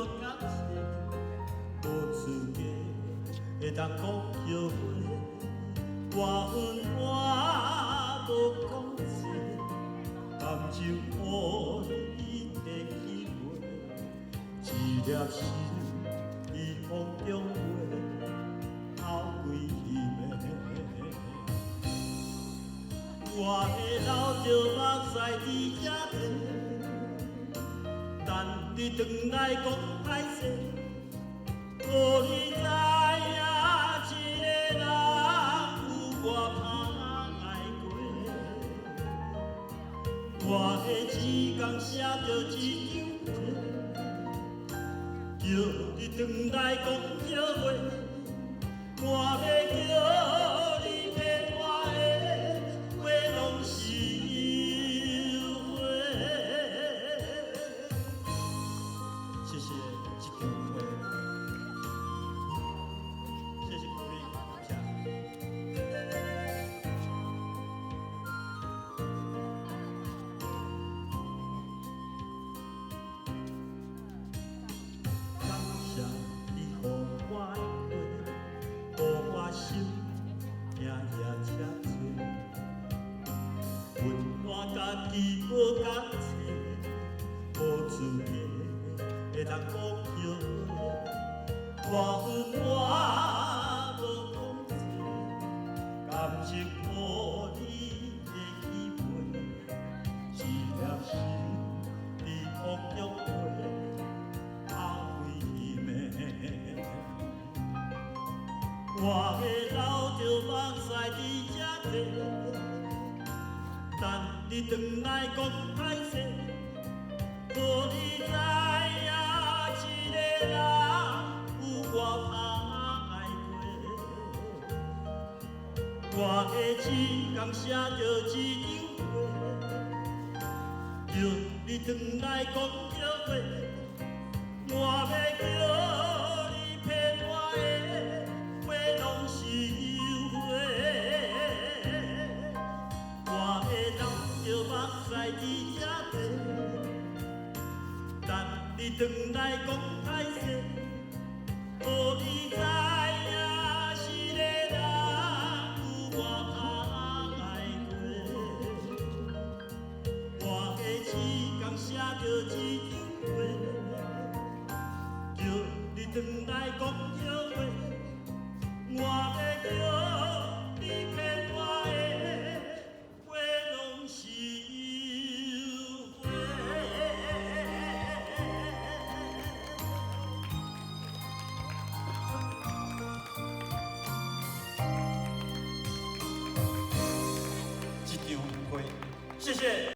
无感情，无资格会当讲叫花。我恨我无讲情，感情予你的机会，一粒心在风中飞，后归暝。我会流着目屎伫这地，等你转来讲歹势，予你知影一个人有我歹爱过。我的时间写着一张纸，叫你转来讲笑话，我要叫你骗我的话拢是后悔。谢谢这张花，谢谢鼓励，感谢。感谢你予我的花，予我心夜夜车做，阮我家己无感情，无资格会当讲叫花。我恨我无讲情，感情予你的机会，一粒心在风中飞。我会流着目屎伫这地，等你转来讲歹势，予你知影一个人有我歹爱过。我的时间写着一张花，叫你转来讲笑话，我要叫你骗我的话拢是后悔。我会流着目屎伫这地，等你转来讲歹势，予你知影一个人有我歹爱过。我的时间写着一张花，叫你转来讲笑话，我要叫你骗我的话拢是后悔。这张花，谢谢。